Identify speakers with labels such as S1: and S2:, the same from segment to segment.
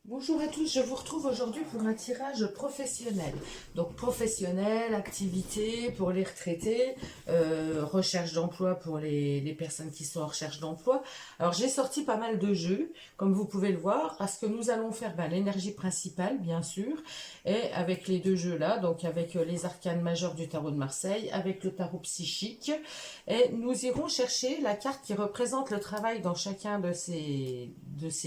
S1: Bonjour à tous, je vous retrouve aujourd'hui pour un tirage professionnel. Donc professionnel, activité pour les retraités, recherche d'emploi pour les personnes qui sont en recherche d'emploi. Alors j'ai sorti pas mal de jeux, comme vous pouvez le voir, parce que nous allons faire l'énergie principale, bien sûr, et avec les deux jeux là, donc avec les arcanes majeures du tarot de Marseille, avec le tarot psychique, et nous irons chercher la carte qui représente le travail dans chacun de ces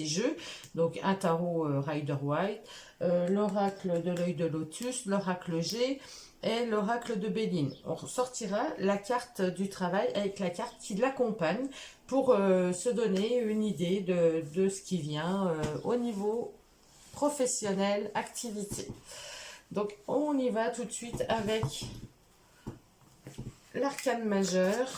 S1: jeux. Donc un tarot Rider-Waite, l'oracle de l'œil de lotus, l'oracle G et l'oracle de Béline. On sortira la carte du travail avec la carte qui l'accompagne pour se donner une idée de ce qui vient au niveau professionnel, activité. Donc on y va tout de suite avec l'arcane majeur.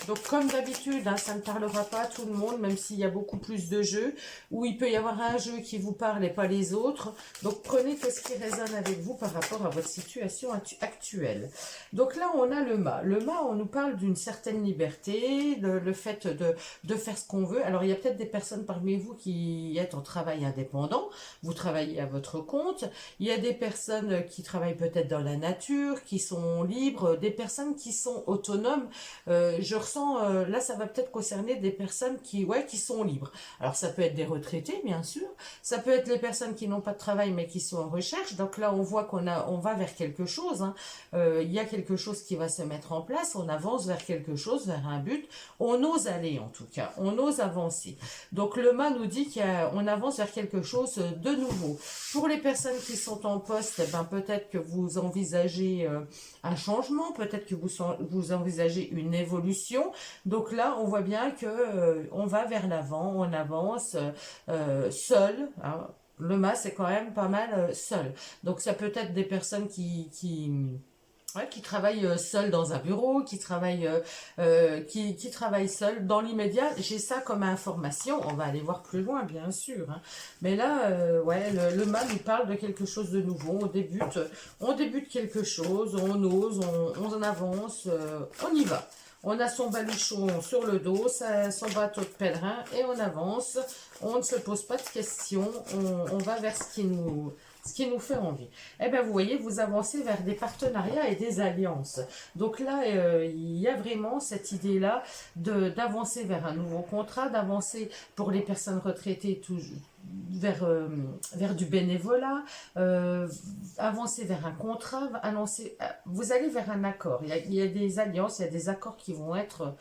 S1: Donc comme d'habitude, ça ne parlera pas à tout le monde, même s'il y a beaucoup plus de jeux, où il peut y avoir un jeu qui vous parle et pas les autres. Donc prenez que ce qui résonne avec vous par rapport à votre situation actuelle. Donc là, on a le mât. Le mât, on nous parle d'une certaine liberté, le fait de faire ce qu'on veut. Alors il y a peut-être des personnes parmi vous qui êtes en travail indépendant, vous travaillez à votre compte. Il y a des personnes qui travaillent peut-être dans la nature, qui sont libres, des personnes qui sont autonomes. Je ressens, là ça va peut-être concerner des personnes qui sont libres. Alors ça peut être des retraités bien sûr, ça peut être les personnes qui n'ont pas de travail mais qui sont en recherche. Donc là on voit on va vers quelque chose, hein. Il y a quelque chose qui va se mettre en place, on avance vers quelque chose, vers un but, on ose aller en tout cas, on ose avancer. Donc le mât nous dit qu'on avance vers quelque chose de nouveau. Pour les personnes qui sont en poste, peut-être que vous envisagez un changement, peut-être que vous envisagez une évolution. Donc là, on voit bien que on va vers l'avant, on avance seul, hein. Le mât, c'est quand même pas mal seul. Donc ça peut être des personnes qui travaillent seuls dans un bureau, qui travaillent seuls. Dans l'immédiat, j'ai ça comme information. On va aller voir plus loin, bien sûr, hein. Mais là, le mât nous parle de quelque chose de nouveau. On débute quelque chose, on ose, on avance, on y va. On a son baluchon sur le dos, son bateau de pèlerin et on avance. On ne se pose pas de questions. On va vers ce qui nous fait envie. Eh bien, vous voyez, vous avancez vers des partenariats et des alliances. Donc là, il y a vraiment cette idée-là d'avancer vers un nouveau contrat, d'avancer pour les personnes retraitées vers du bénévolat, avancer vers un contrat, vous allez vers un accord. Il y a des alliances, il y a des accords qui vont être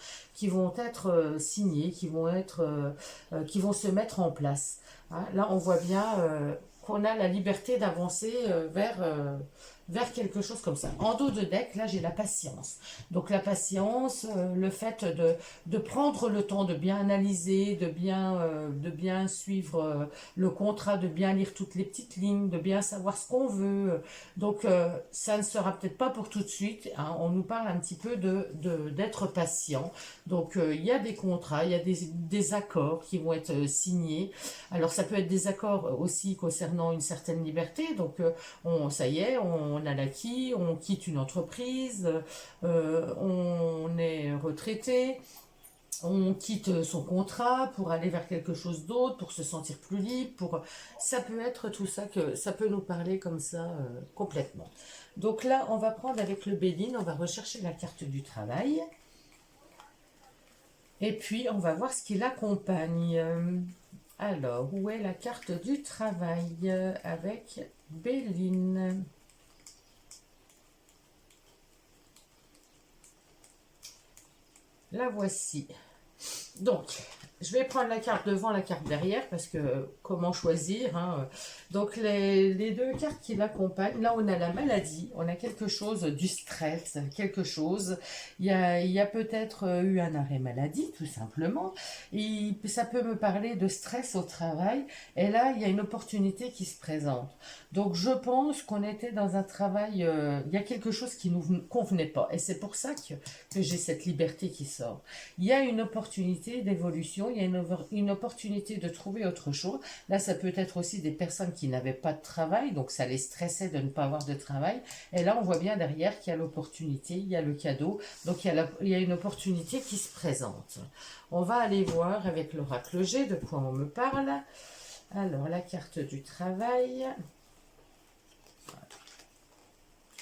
S1: signés, qui vont se mettre en place. Hein, là, on voit bien qu'on a la liberté d'avancer vers quelque chose comme ça. En dos de deck, là, j'ai la patience. Donc la patience, le fait de prendre le temps de bien analyser, de bien suivre le contrat, de bien lire toutes les petites lignes, de bien savoir ce qu'on veut. Donc ça ne sera peut-être pas pour tout de suite, hein. On nous parle un petit peu d'être patient. Donc il y a des contrats, il y a des accords qui vont être signés. Alors ça peut être des accords aussi concernant une certaine liberté. Donc ça y est, on a l'acquis, on quitte une entreprise, on est retraité, on quitte son contrat pour aller vers quelque chose d'autre, pour se sentir plus libre, ça peut être tout ça, que ça peut nous parler comme ça complètement. Donc là, on va prendre avec le Béline, on va rechercher la carte du travail. Et puis, on va voir ce qui l'accompagne. Alors, où est la carte du travail avec Béline? La voici. Donc, je vais prendre la carte devant, la carte derrière, parce que comment choisir, hein. Donc, les deux cartes qui l'accompagnent, là, on a la maladie, on a quelque chose du stress, quelque chose. Il y a peut-être eu un arrêt maladie, tout simplement. Et ça peut me parler de stress au travail. Et là, il y a une opportunité qui se présente. Donc, je pense qu'on était dans un travail, il y a quelque chose qui ne nous convenait pas. Et c'est pour ça que j'ai cette liberté qui sort. Il y a une opportunité d'évolution, il y a une opportunité de trouver autre chose. Là, ça peut être aussi des personnes qui n'avaient pas de travail, donc ça les stressait de ne pas avoir de travail. Et là, on voit bien derrière qu'il y a l'opportunité, il y a le cadeau, donc il y a une opportunité qui se présente. On va aller voir avec l'oracle G de quoi on me parle. Alors, la carte du travail.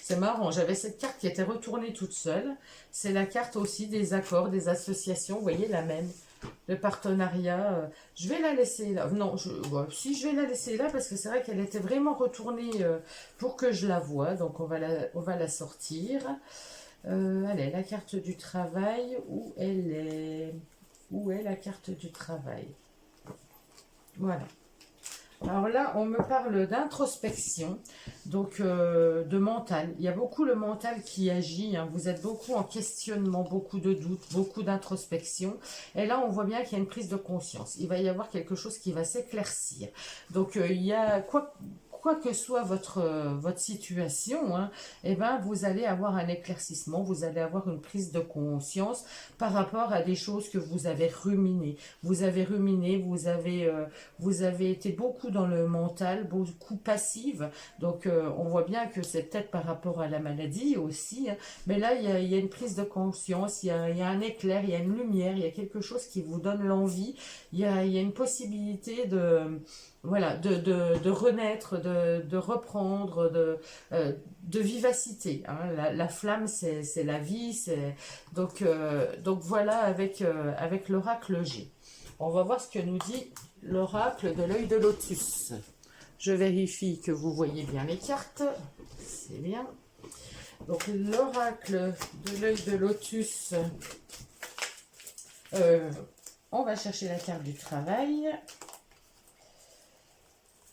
S1: C'est marrant, j'avais cette carte qui était retournée toute seule. C'est la carte aussi des accords, des associations. Vous voyez, la même. Le partenariat. Je vais la laisser là. Non, ouais, si je vais la laisser là parce que c'est vrai qu'elle était vraiment retournée pour que je la voie. Donc, on va la sortir. Allez, la carte du travail. Où elle est? Où est la carte du travail? Voilà. Alors là, on me parle d'introspection, donc de mental. Il y a beaucoup le mental qui agit, hein. Vous êtes beaucoup en questionnement, beaucoup de doutes, beaucoup d'introspection. Et là, on voit bien qu'il y a une prise de conscience. Il va y avoir quelque chose qui va s'éclaircir. Donc, il y a quoi que soit votre situation, hein, eh ben, vous allez avoir un éclaircissement, vous allez avoir une prise de conscience par rapport à des choses que vous avez ruminées. Vous avez ruminé, vous avez été beaucoup dans le mental, beaucoup passive. Donc, on voit bien que c'est peut-être par rapport à la maladie aussi, hein. Mais là, il y a une prise de conscience, il y a un éclair, il y a une lumière, il y a quelque chose qui vous donne l'envie. Il y a une possibilité de, voilà, de renaître, de reprendre, de vivacité, hein. La flamme, c'est la vie. Donc voilà, avec l'oracle G. On va voir ce que nous dit l'oracle de l'œil de lotus. Je vérifie que vous voyez bien les cartes. C'est bien. Donc l'oracle de l'œil de lotus. On va chercher la carte du travail.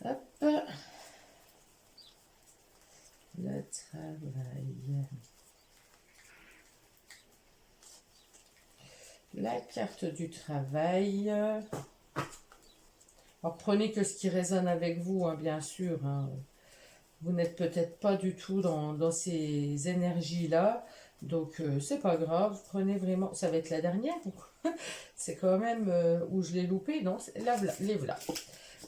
S1: Hop. Le travail. La carte du travail. Alors, prenez que ce qui résonne avec vous, hein, bien sûr, hein. Vous n'êtes peut-être pas du tout dans ces énergies-là. Donc, c'est pas grave. Prenez vraiment... Ça va être la dernière. C'est quand même où je l'ai loupé. Non, là, les voilà.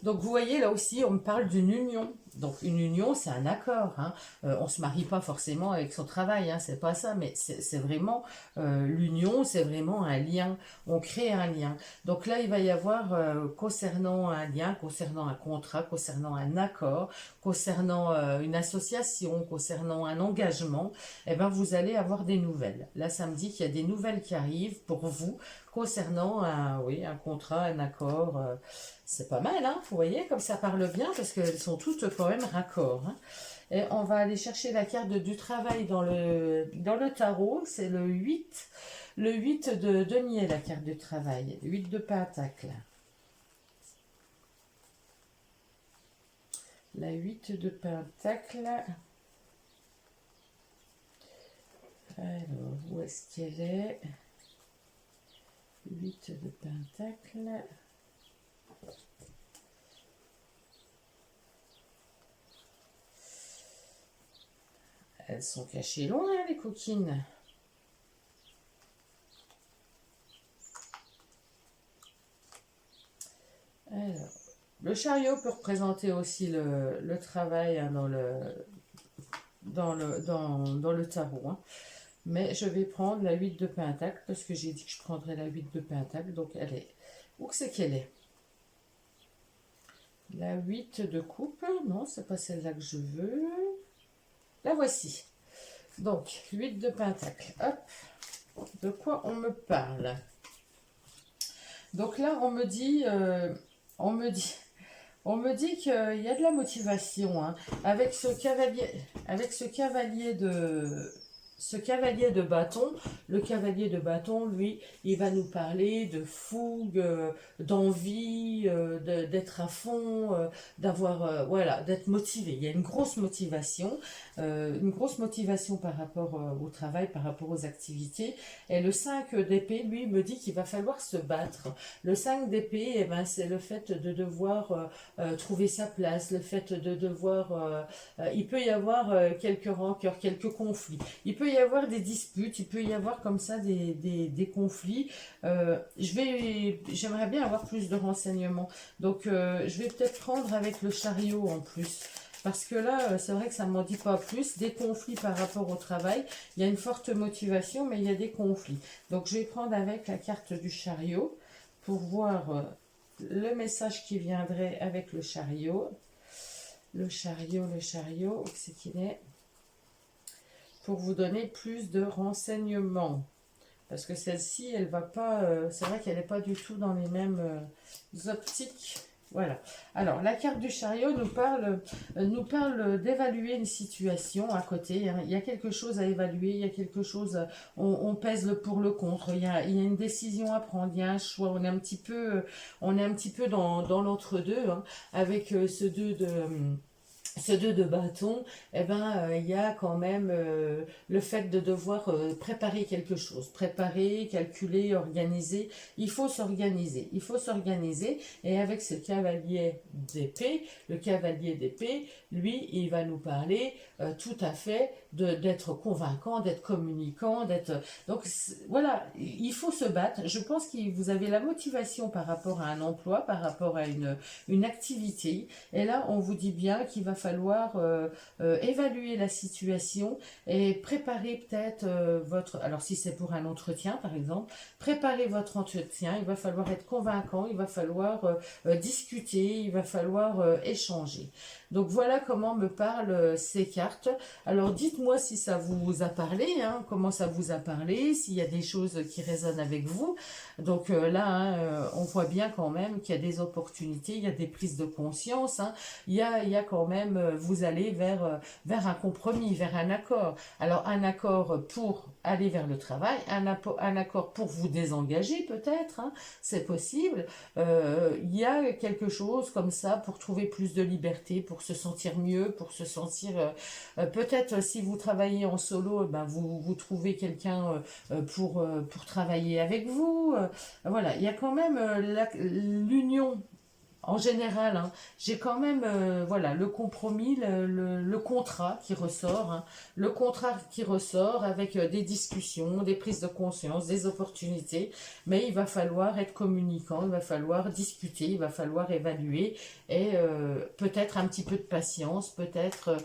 S1: Donc, vous voyez, là aussi, on me parle d'une union. Donc, une union, c'est un accord, hein. On ne se marie pas forcément avec son travail, hein, c'est pas ça, mais c'est vraiment l'union, c'est vraiment un lien. On crée un lien. Donc là, il va y avoir, concernant un lien, concernant un contrat, concernant un accord, concernant une association, concernant un engagement, eh ben, vous allez avoir des nouvelles. Là, ça me dit qu'il y a des nouvelles qui arrivent pour vous concernant oui, un contrat, un accord. C'est pas mal, hein, vous voyez, comme ça parle bien, parce qu'elles sont toutes quand même raccords, hein. Et on va aller chercher la carte du travail dans le tarot, c'est le 8. Le 8 de denier, la carte du travail. 8 de pentacle. La 8 de pentacle. Alors, où est-ce qu'elle est? 8 de pentacle. Elles sont cachées loin, hein, les coquines. Alors, le chariot peut représenter aussi le travail, hein, dans le tarot, hein. Mais je vais prendre la 8 de pentacle parce que j'ai dit que je prendrais la 8 de pentacle. Donc, elle est... Où c'est qu'elle est? La 8 de coupe. Non, c'est pas celle-là que je veux. La voici. Donc, 8 de pentacle. Hop. De quoi on me parle? Donc là, on me dit qu'il y a de la motivation, hein. Avec ce cavalier de bâton, le cavalier de bâton, lui, il va nous parler de fougue, d'envie, d'être à fond, d'avoir, voilà, d'être motivé. Il y a une grosse motivation par rapport au travail, par rapport aux activités. Et le 5 d'épée, lui, me dit qu'il va falloir se battre. Le 5 d'épée, eh ben, c'est le fait de devoir trouver sa place, le fait de devoir... il peut y avoir quelques rancœurs, quelques conflits. Il peut y avoir des disputes, il peut y avoir comme ça des conflits. J'aimerais bien avoir plus de renseignements. Donc, je vais peut-être prendre avec le chariot en plus. Parce que là, c'est vrai que ça ne m'en dit pas plus. Des conflits par rapport au travail. Il y a une forte motivation, mais il y a des conflits. Donc, je vais prendre avec la carte du chariot pour voir le message qui viendrait avec le chariot. Le chariot, où c'est qu'il est? Pour vous donner plus de renseignements. Parce que celle-ci, elle va pas... c'est vrai qu'elle n'est pas du tout dans les mêmes optiques. Voilà. Alors, la carte du chariot nous parle d'évaluer une situation à côté. Hein. Il y a quelque chose à évaluer, il y a quelque chose... on pèse le pour, le contre. Il y a une décision à prendre, il y a un choix. On est un petit peu dans l'entre-deux, hein, avec ce 2 de bâton, eh ben, il y a quand même le fait de devoir préparer quelque chose, préparer, calculer, organiser. Il faut s'organiser, et avec ce cavalier d'épée, le cavalier d'épée, lui, il va nous parler tout à fait d'être convaincant, d'être communicant, d'être... Donc voilà, il faut se battre. Je pense que vous avez la motivation par rapport à un emploi, par rapport à une activité, et là, on vous dit bien qu'il va falloir évaluer la situation et préparer peut-être votre... Alors, si c'est pour un entretien, par exemple, préparer votre entretien, il va falloir être convaincant, il va falloir discuter, il va falloir échanger. Donc, voilà comment me parlent ces cartes. Alors, dites-moi si ça vous a parlé, hein, comment ça vous a parlé, s'il y a des choses qui résonnent avec vous. Donc là, hein, on voit bien quand même qu'il y a des opportunités, il y a des prises de conscience, hein. Il y a quand même, vous allez vers un compromis, vers un accord. Alors, un accord pour aller vers le travail, un accord pour vous désengager peut-être, hein, c'est possible. Il y a quelque chose comme ça pour trouver plus de liberté, pour se sentir mieux, pour se sentir... peut-être si vous travaillez en solo, ben vous trouvez quelqu'un pour travailler avec vous. Voilà, il y a quand même l'union. En général, hein, j'ai quand même voilà, le compromis, le contrat qui ressort, hein, le contrat qui ressort avec des discussions, des prises de conscience, des opportunités, mais il va falloir être communicant, il va falloir discuter, il va falloir évaluer et peut-être un petit peu de patience, peut-être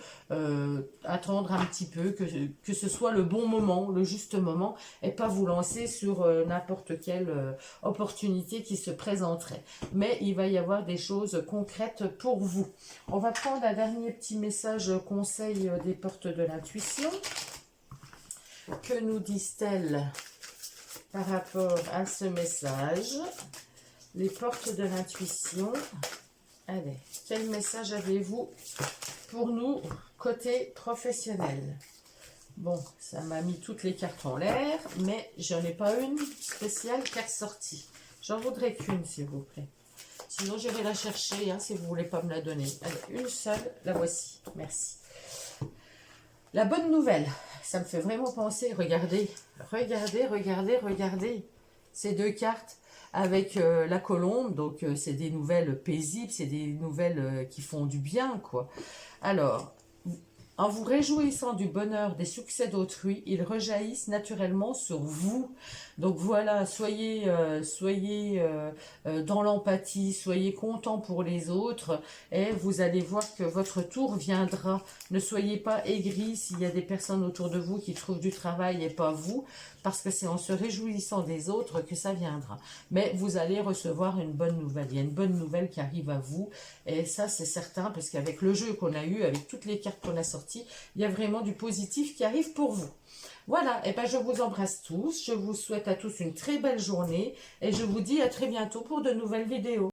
S1: attendre un petit peu que ce soit le bon moment, le juste moment, et pas vous lancer sur n'importe quelle opportunité qui se présenterait. Mais il va y avoir des choses concrètes pour vous. On va prendre un dernier petit message conseil des portes de l'intuition. Que nous disent-elles par rapport à ce message? Les portes de l'intuition. Allez, quel message avez-vous pour nous côté professionnel? Bon, ça m'a mis toutes les cartes en l'air, mais j'en ai pas une spéciale qui est ressortie. J'en voudrais qu'une, s'il vous plaît. Sinon, j'irai la chercher, hein, si vous ne voulez pas me la donner. Allez, une seule, la voici. Merci. La bonne nouvelle, ça me fait vraiment penser, regardez, regardez. Ces deux cartes avec la colombe, donc c'est des nouvelles paisibles, c'est des nouvelles qui font du bien, quoi. Alors, en vous réjouissant du bonheur des succès d'autrui, ils rejaillissent naturellement sur vous. Donc voilà, soyez dans l'empathie, soyez content pour les autres et vous allez voir que votre tour viendra. Ne soyez pas aigris s'il y a des personnes autour de vous qui trouvent du travail et pas vous, parce que c'est en se réjouissant des autres que ça viendra. Mais vous allez recevoir une bonne nouvelle. Il y a une bonne nouvelle qui arrive à vous et ça c'est certain, parce qu'avec le jeu qu'on a eu, avec toutes les cartes qu'on a sorties, il y a vraiment du positif qui arrive pour vous. Voilà, et ben je vous embrasse tous, je vous souhaite à tous une très belle journée et je vous dis à très bientôt pour de nouvelles vidéos.